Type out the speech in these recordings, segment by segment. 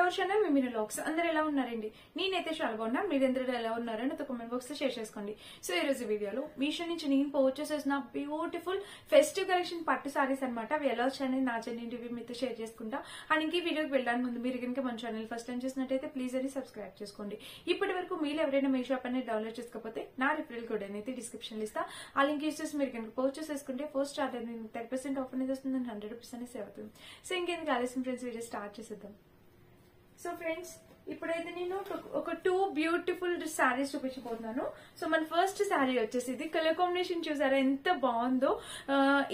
Our channel మీమిన logs. అందరూ ఎలా ఉన్నారండి? నేనైతే చాలా బాగున్నా. మీరందరూ ఎలా ఉన్నారో నాతో కామెంట్ బాక్స్ లో షేర్ చేసుకోండి. సో ఈ రోజు వీడియోలో మీషో నుంచి నేను పర్చేస్ చేసిన బ్యూటిఫుల్ ఫెస్టివ్ కలెక్షన్ పట్టు సారీస్ అనమాట. అవి ఎలా వచ్చాయని నా ఛానల్ రివ్యూ మీతో షేర్ చేసుకుంటా. అండ్ ఇంక ఈ వీడియోకి వెళ్ళడానికి ముందు మీరు కనుక మన ఛానల్ ఫస్ట్ టైం చూసినట్టయితే ప్లీజ్ అని సబ్స్క్రైబ్ చేసుకోండి. ఇప్పటి వరకు మీరు ఎవరైనా మీషో యాప్ అనేది డౌన్లోడ్ చేసుకోకపోతే నా రిఫరల్ కోడ్ అనేది డిస్క్రిప్షన్ లో ఇస్తా. ఆ లింక్ యూస్ చేసి మీరు కనుక పర్చేస్ చేసుకుంటే ఫస్ట్ ఆర్డర్ 10% ఆఫర్ అనేది వస్తుంది, 100% సేవ్ అవుతుంది. సో ఇంకెందుకు ఆలస్యం ఫ్రెండ్స్, వీడియో స్టార్ట్ చేసేద్దాం. సో ఫ్రెండ్స్, ఇప్పుడైతే నేను ఒక 2 బ్యూటిఫుల్ శారీస్ చూపించబోతున్నాను. సో మన ఫస్ట్ శారీ వచ్చేసి ఇది కలర్ కాంబినేషన్ చూసారా ఎంత బాగుందో.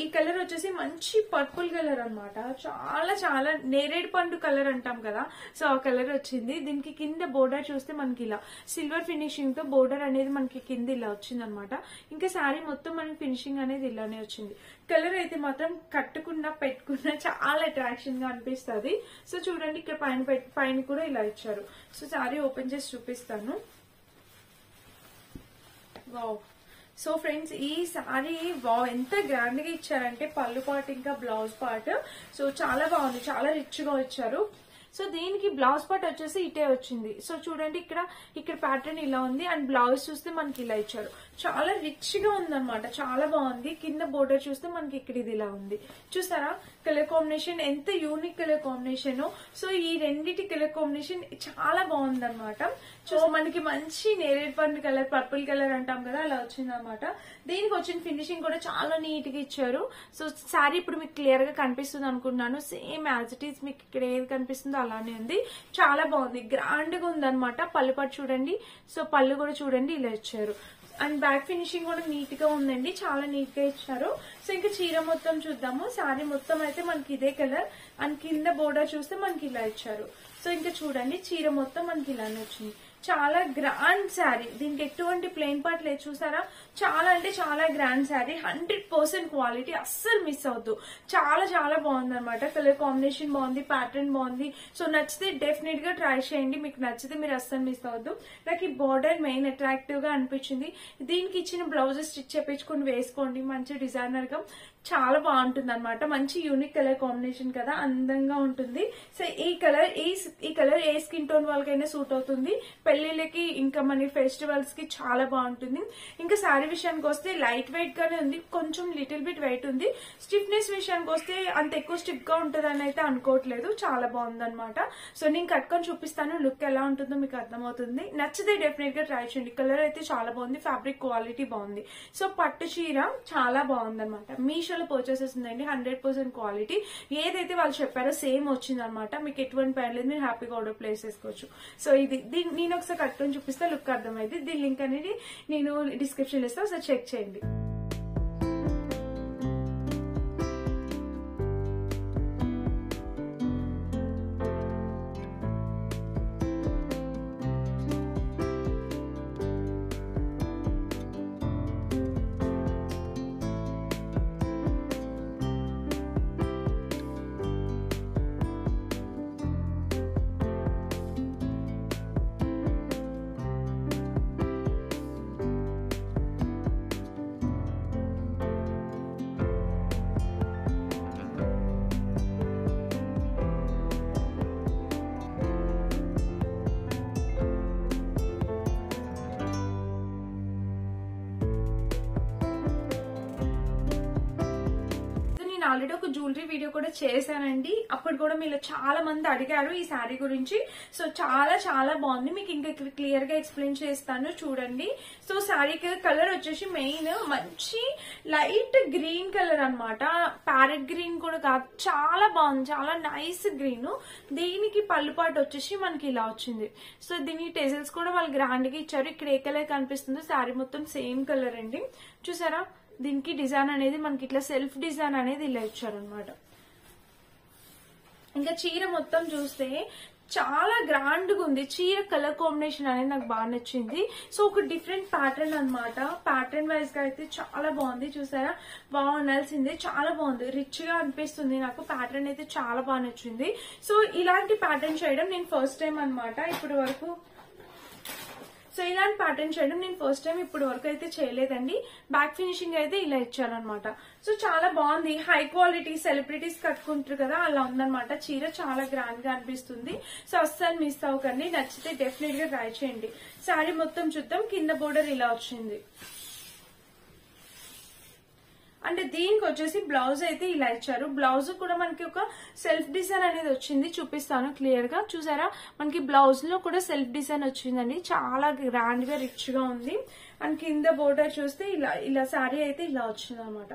ఈ కలర్ వచ్చేసి మంచి పర్పుల్ కలర్ అన్నమాట. చాలా చాలా నేరేడు పండు కలర్ అంటాం కదా, సో ఆ కలర్ వచ్చింది. దీనికి కింద బోర్డర్ చూస్తే మనకి ఇలా సిల్వర్ ఫినిషింగ్ తో బోర్డర్ అనేది మనకి కింద ఇలా వచ్చింది అనమాట. ఇంకా శారీ మొత్తం మనకి ఫినిషింగ్ అనేది ఇలానే వచ్చింది. కలర్ అయితే మాత్రం కట్టుకున్నా పెట్టుకున్నా చాలా అట్రాక్షన్ గా అనిపిస్తుంది. సో చూడండి, ఇక్కడ పైన కూడా ఇలా ఇచ్చారు. సో శారీ ఓపెన్ చేసి చూపిస్తాను. వావ్. సో ఫ్రెండ్స్, ఈ శారీ వావ్ ఎంత గ్రాండ్ గా ఇచ్చారంటే పళ్ళు పార్ట్ ఇంకా బ్లౌజ్ పార్ట్. సో చాలా బాగుంది, చాలా రిచ్ గా ఇచ్చారు. సో దీనికి బ్లౌజ్ పార్ట్ వచ్చేసి ఇటే వచ్చింది. సో చూడండి, ఇక్కడ ప్యాటర్న్ ఇలా ఉంది. అండ్ బ్లౌజ్ చూస్తే మనకి ఇలా ఇచ్చారు. చాలా రిచ్ గా ఉందన్నమాట, చాలా బాగుంది. కింద బోర్డర్ చూస్తే మనకి ఇక్కడ ఇది ఇలా ఉంది. చూసారా కలర్ కాంబినేషన్ ఎంత యూనిక్ కలర్ కాంబినేషన్. సో ఈ రెండిటి కలర్ కాంబినేషన్ చాలా బాగుంది అనమాట. సో మనకి మంచి నేరేడు పండు కలర్, పర్పుల్ కలర్ అంటాం కదా, అలా వచ్చింది అనమాట. దీనికి వచ్చిన ఫినిషింగ్ కూడా చాలా నీట్ గా ఇచ్చారు. సో శారీ ఇప్పుడు మీకు క్లియర్ గా కనిపిస్తుంది అనుకుంటున్నాను. సేమ్ యాజ్ ఇట్ ఈస్ మీకు ఇక్కడ ఏది కనిపిస్తుందో అలానే ఉంది. చాలా బాగుంది, గ్రాండ్ గా ఉంది అనమాట. పళ్ళు పాటు చూడండి. సో పళ్ళు కూడా చూడండి ఇలా ఇచ్చారు. అండ్ బ్యాక్ ఫినిషింగ్ కూడా నీట్ గా ఉందండి, చాలా నీట్ గా ఇచ్చారు. సో ఇంకా చీర మొత్తం చూద్దాము. శారీ మొత్తం అయితే మనకి ఇదే కలర్. అండ్ కింద బోర్డర్ చూస్తే మనకి ఇలా ఇచ్చారు. సో ఇంకా చూడండి, చీర మొత్తం మనకి ఇలానే వచ్చింది. చాలా గ్రాండ్ శారీ, దీనికి ఎటువంటి ప్లెయిన్ పార్ట్ లేదు. చూసారా, చాలా అంటే చాలా గ్రాండ్ శారీ. 100% క్వాలిటీ, అస్సలు మిస్ అవద్దు. చాలా చాలా బాగుంది అనమాట. కలర్ కాంబినేషన్ బాగుంది, ప్యాటర్న్ బాగుంది. సో నచ్చితే డెఫినెట్ గా ట్రై చేయండి. మీకు నచ్చితే మీరు అస్సలు మిస్ అవద్దు. నాకు ఈ బార్డర్ మెయిన్ అట్రాక్టివ్ గా అనిపించింది. దీనికి ఇచ్చిన బ్లౌజెస్ స్టిచ్ చేపించుకొని వేసుకోండి, మంచి డిజైనర్ గా చాలా బాగుంటుంది అనమాట. మంచి యూనిక్ కలర్ కాంబినేషన్ కదా, అందంగా ఉంటుంది. సో ఈ కలర్ ఏ స్కిన్ టోన్ వాళ్ళకైనా సూట్ అవుతుంది. పెళ్లిళ్ళకి ఇంకా మన ఫెస్టివల్స్ కి చాలా బాగుంటుంది. ఇంకా శారీ విషయానికి వస్తే లైట్ వెయిట్ గానే ఉంది, కొంచెం లిటిల్ బిట్ వెయిట్ ఉంది. స్టిఫ్నెస్ విషయానికి వస్తే అంత ఎక్కువ స్టిఫ్ గా ఉంటుంది అని అయితే అనుకోవట్లేదు. చాలా బాగుంది అనమాట. సో నేను కట్టుకొని చూపిస్తాను, లుక్ ఎలా ఉంటుందో మీకు అర్థమవుతుంది. నచ్చితే డెఫినెట్ గా ట్రై చేయండి. కలర్ అయితే చాలా బాగుంది, ఫ్యాబ్రిక్ క్వాలిటీ బాగుంది. సో పట్టు చీర చాలా బాగుంది అనమాట. మీషోలో పర్చేస్ చేసిందండి, 100% క్వాలిటీ. ఏదైతే వాళ్ళు చెప్పారో సేమ్ వచ్చింది అనమాట. మీకు ఎటువంటి పని లేదు, మీరు హ్యాపీగా ఆర్డర్ ప్లేస్ చేసుకోవచ్చు. సో నేను ఒకసారి కట్టుకొని చూపిస్తే లుక్ అర్థమైంది. దీని లింక్ అనేది నేను డిస్క్రిప్షన్ లో ఇస్తాను, ఒకసారి చెక్ చేయండి. ఆల్రెడీ ఒక జ్యువెలరీ వీడియో కూడా చేశానండి. అప్పుడు కూడా మీరు చాలా మంది అడిగారు ఈ శారీ గురించి. సో చాలా చాలా బాగుంది, మీకు ఇంకా క్లియర్ గా ఎక్స్ప్లెయిన్ చేస్తాను చూడండి. సో శారీ కలర్ వచ్చేసి మెయిన్ మంచి లైట్ గ్రీన్ కలర్ అనమాట. ప్యారెట్ గ్రీన్ కూడా కాదు, చాలా బాగుంది, చాలా నైస్ గ్రీన్. దీనికి పళ్ళు పాటు వచ్చేసి మనకి ఇలా వచ్చింది. సో దీనికి టెజల్స్ కూడా వాళ్ళు గ్రాండ్ గా ఇచ్చారు. ఇక్కడ ఏ కలర్ కనిపిస్తుందో శారీ మొత్తం సేమ్ కలర్ అండి. చూసారా, దీనికి డిజైన్ అనేది మనకి ఇట్లా సెల్ఫ్ డిజైన్ అనేది ఇలా ఇచ్చారనమాట. ఇంకా చీర మొత్తం చూస్తే చాలా గ్రాండ్ గా ఉంది. చీర కలర్ కాంబినేషన్ అనేది నాకు బాగా నచ్చింది. సో ఒక డిఫరెంట్ ప్యాటర్న్ అనమాట. ప్యాటర్న్ వైజ్ గా అయితే చాలా బాగుంది. చూసారా, బాగుండాల్సిందే, చాలా బాగుంది, రిచ్ గా అనిపిస్తుంది. నాకు ప్యాటర్న్ అయితే చాలా బాగా నచ్చింది. సో ఇలాంటి ప్యాటర్న్ చేయడం నేను ఫస్ట్ టైం అనమాట ఇప్పటి వరకు. సో ఇలాంటి ప్యాటర్న్ చేయడం నేను ఫస్ట్ టైం ఇప్పుడు వరకు అయితే చేయలేదండి. బ్యాక్ ఫినిషింగ్ అయితే ఇలా ఇచ్చారనమాట. సో చాలా బాగుంది. హై క్వాలిటీ సెలబ్రిటీస్ కట్టుకుంటారు కదా, అలా ఉందనమాట. చీర చాలా గ్రాండ్ గా అనిపిస్తుంది. సో అస్సలు మిస్ అవ్వకండి. నచ్చితే డెఫినెట్ గా ట్రై చేయండి. శారీ మొత్తం చూద్దాం. కింద బోర్డర్ ఇలా వచ్చింది. అంటే దీనికి వచ్చేసి బ్లౌజ్ అయితే ఇలా ఇచ్చారు. బ్లౌజ్ కూడా మనకి ఒక సెల్ఫ్ డిజైన్ అనేది వచ్చింది. చూపిస్తాను క్లియర్ గా. చూసారా, మనకి బ్లౌజ్ లో కూడా సెల్ఫ్ డిజైన్ వచ్చిందండి. చాలా గ్రాండ్ గా రిచ్ గా ఉంది. అండ్ కింద బోర్డర్ చూస్తే ఇలా శారీ అయితే ఇలా వచ్చింది అనమాట.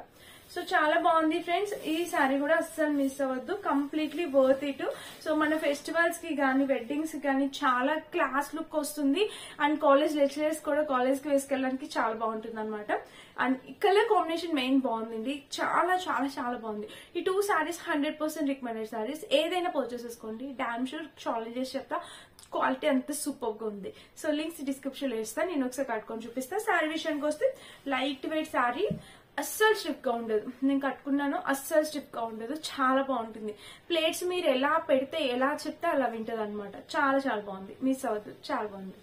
సో చాలా బాగుంది ఫ్రెండ్స్. ఈ శారీ కూడా అస్సలు మిస్ అవ్వద్దు. Completely worth it. సో మన ఫెస్టివల్స్ కి గానీ, వెడ్డింగ్స్ కి గానీ చాలా క్లాస్ లుక్ వస్తుంది. అండ్ కాలేజ్ లెక్చరర్స్ కూడా కాలేజ్ కి వేసుకెళ్ళడానికి చాలా బాగుంటుంది అనమాట. అండ్ కలర్ కాంబినేషన్ మెయిన్ బాగుందండి. చాలా చాలా చాలా బాగుంది. ఈ 2 శారీస్ 100% రికమెండెడ్ శారీస్. ఏదైనా పర్చేస్ చేసుకోండి. డామ్ షూర్ చాలెంజ్ చేసి చెప్తా, క్వాలిటీ అంత సూపర్ గా ఉంది. సో లింక్స్ డిస్క్రిప్షన్ లో ఇస్తాను. నేను ఒకసారి కట్టుకొని చూపిస్తాను. శారీ విషయానికి వస్తే లైట్ వెయిట్ శారీ, అస్సలు స్టిఫ్ గా ఉండదు. నేను కట్టుకున్నాను, అస్సలు స్టిఫ్ గా ఉండదు. చాలా బాగుంటుంది. ప్లేట్స్ మీరు ఎలా పెడితే ఎలా చెప్తే అలా వింటది అనమాట. చాలా చాలా బాగుంది. మిస్ అవ్వద్దు. చాలా బాగుంది.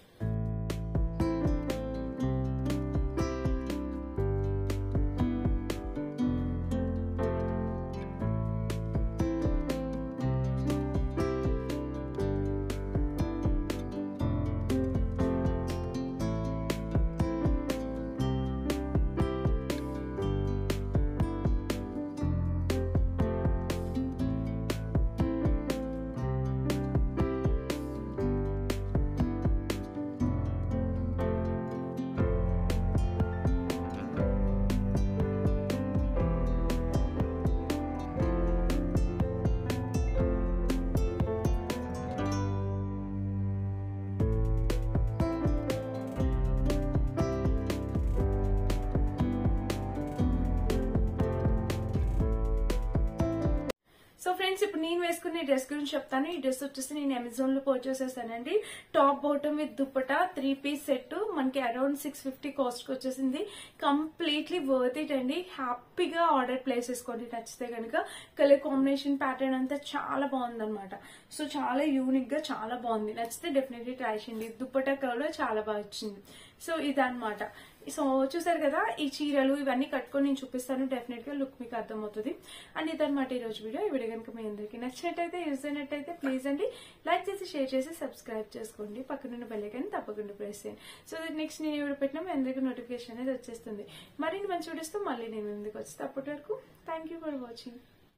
సో ఫ్రెండ్స్, ఇప్పుడు నేను వేసుకునే డ్రెస్ గురించి చెప్తాను. ఈ డ్రెస్ వచ్చేసి నేను అమెజాన్ లో పర్చేస్ చేశానండి. Top bottom with dupatta 3 piece set మనకి అరౌండ్ 650 కాస్ట్ కి వచ్చేసింది. కంప్లీట్లీ వర్త్ ఇట్ అండి. హ్యాపీగా ఆర్డర్ ప్లేస్ చేసుకోండి నచ్చితే కనుక. కలర్ కాంబినేషన్ ప్యాటర్న్ అంతా చాలా బాగుంది అనమాట. సో చాలా యూనిక్ గా చాలా బాగుంది. నచ్చితే డెఫినెట్లీ ట్రై చేయండి. దుపట్టా కలర్ చాలా బాగా వచ్చింది. సో ఇదన్నమాట. సో చూసారు కదా, ఈ చీరలు ఇవన్నీ కట్టుకొని నేను చూపిస్తాను. డెఫినెట్ గా లుక్ మీకు అర్థమవుతుంది. అండ్ ఇదన్నమాట ఈ రోజు వీడియో. ఈ వీడియో కనుక మీ అందరికి నచ్చినట్టయితే, యూజ్ అయినట్టయితే ప్లీజ్ అండి లైక్ చేసి, షేర్ చేసి, సబ్స్క్రైబ్ చేసుకోండి. పక్కనున్న బెల్ ఐకాన్ తప్పకుండా ప్రెస్ చేయండి. సో దట్ నెక్స్ట్ నేను వీడియో పెట్టినా మీ అందరికీ నోటిఫికేషన్ అనేది వచ్చేస్తుంది. మరిన్ని మంచి వీడియోస్తో మళ్ళీ నేను ముందుకు వచ్చి. అప్పటి వరకు థ్యాంక్ యూ ఫర్ వాచింగ్.